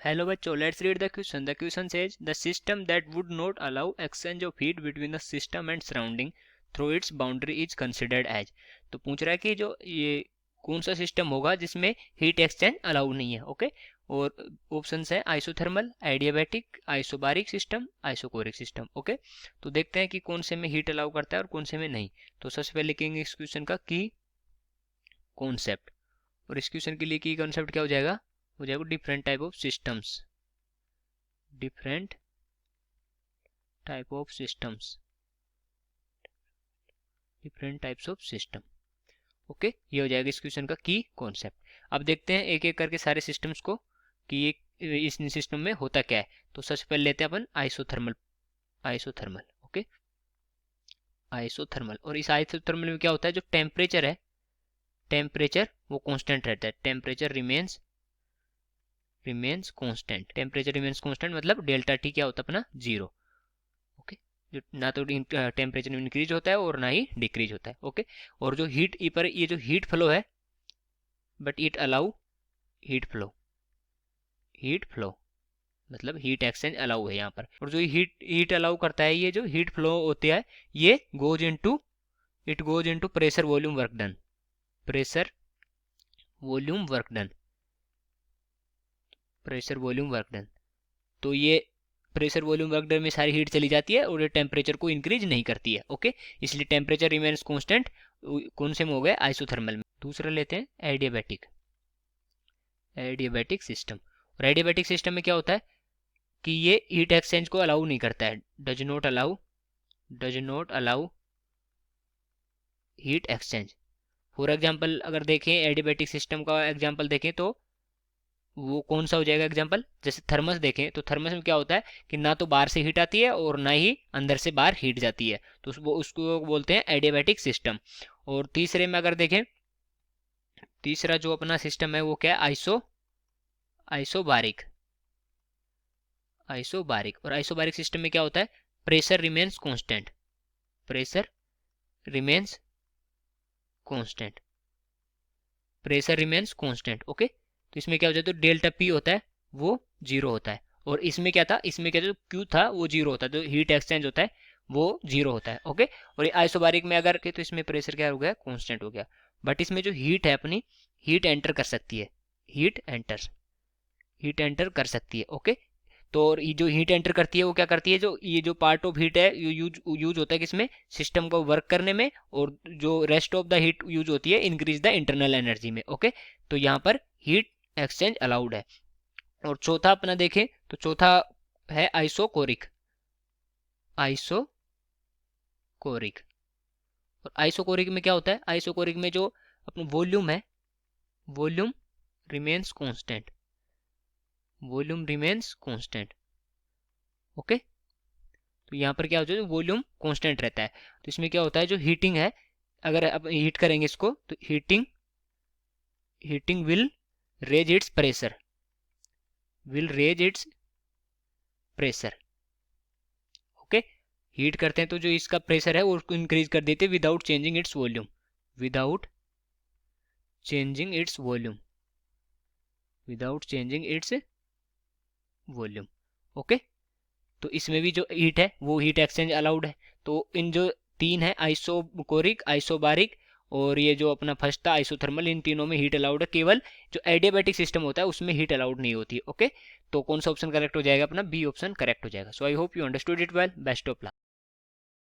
Hello बच्चों, let's read the question. The question says the system that would not allow exchange of heat between the system and surrounding through its boundary is considered as. तो पूछ रहा है कि जो ये कौन सा सिस्टम होगा जिसमें हीट एक्सचेंज अलाउ नहीं है. ओके, और ऑप्शन है isothermal, adiabatic, isobaric system, isochoric system. Okay, तो देखते हैं कि कौन से में हीट अलाउ करता है और कौन से में नहीं. तो सबसे पहले लिखेंगे इस क्वेश्चन का की कॉन्सेप्ट, और इस क्वेश्चन के लिए की कॉन्सेप्ट क्या हो जाएगा different type of systems. Different type of systems, different types of system. Okay, ये हो जाएगा इस क्वेश्चन का की कॉन्सेप्ट. अब देखते हैं एक एक करके सारे सिस्टम्स को कि ये इस सिस्टम में होता क्या है. तो सबसे पहले लेते हैं अपन आइसोथर्मल. Isothermal, okay, isothermal. और इस आइसोथर्मल में क्या होता है, जो टेम्परेचर है, टेम्परेचर वो कांस्टेंट रहता है. Temperature remains constant. Temperature remains constant मतलब डेल्टा टी क्या होता है अपना, जीरो. ओके, जो ना तो टेम्परेचर इंक्रीज होता है और ना ही डिक्रीज होता है. ओके, और जो हीट पर ये जो हीट फ्लो है, but it allow heat flow मतलब हीट एक्सचेंज अलाउ है यहाँ पर. और जो हीट अलाउ करता है, ये जो हीट फ्लो होती है, ये goes into pressure volume work done. Pressure volume work done, pressure volume work done. तो ये प्रेशर वॉल्यूम वर्क डन में सारी हीट चली जाती है और ये टेम्परेचर को इंक्रीज नहीं करती है. ओके, इसलिए टेम्परेचर रिमेन्स कांस्टेंट कौन से में हो गए, आइसोथर्मल में. दूसरा लेते हैं एडियाबैटिक. Adiabatic system. और एडियाबैटिक सिस्टम में क्या होता है कि ये हीट एक्सचेंज को अलाउ नहीं करता है. Does not allow heat exchange. For example अगर देखें एडियाबैटिक सिस्टम का एग्जाम्पल देखें तो वो कौन सा हो जाएगा एग्जाम्पल. जैसे थर्मस देखें तो थर्मस में क्या होता है कि ना तो बाहर से हीट आती है और ना ही अंदर से बाहर हीट जाती है. तो वो उसको बोलते हैं एडियाबैटिक सिस्टम. और तीसरे में अगर देखें, तीसरा जो अपना सिस्टम है वो क्या है, आइसोबारिक. और आइसोबारिक सिस्टम में क्या होता है, pressure remains constant. Pressure remains constant. Pressure remains constant. Okay, तो इसमें क्या हो जाता है, डेल्टा पी होता है वो जीरो होता है. और इसमें क्या था, इसमें क्या जो क्यू था वो जीरो होता है. तो हीट एक्सचेंज होता है वो जीरो होता है. ओके, और ये आइसोबारिक में अगर के तो इसमें प्रेशर क्या हो गया, कांस्टेंट हो गया. बट इसमें जो हीट है अपनी, हीट एंटर कर सकती है. हीट एंटर कर सकती है. ओके, तो ये जो हीट एंटर करती है वो क्या करती है, जो ये जो पार्ट ऑफ हीट है यूज होता है किसमें, सिस्टम को वर्क करने में. और जो rest of the heat use होती है इंक्रीज द इंटरनल एनर्जी में. ओके, तो यहाँ पर हीट एक्सचेंज अलाउड है. और चौथा अपना देखें तो चौथा है आइसोकोरिक. और आइसोकोरिक में क्या होता है, आइसोकोरिक में जो अपना वॉल्यूम है, वॉल्यूम रिमेन्स कांस्टेंट. ओके, तो यहाँ पर क्या होता है, वॉल्यूम कांस्टेंट रहता है. तो इसमें क्या होता है, जो हीटिंग है, अगर अब हीट करेंगे इसको तो heating will raise its pressure. Okay, heat करते हैं तो जो इसका प्रेशर है वो उसको इंक्रीज कर देते हैं without changing its volume. Okay, तो इसमें भी जो हीट है वो हीट एक्सचेंज अलाउड है. तो इन जो तीन है, आइसोकोरिक, आइसोबारिक और ये जो अपना फर्स्ट था आइसोथर्मल, इन तीनों में हीट अलाउड है. केवल जो एडियाबैटिक सिस्टम होता है उसमें हीट अलाउड नहीं होती है. ओके, तो कौन सा ऑप्शन करेक्ट हो जाएगा अपना, बी ऑप्शन करेक्ट हो जाएगा. So I hope you understood it well. Best of luck.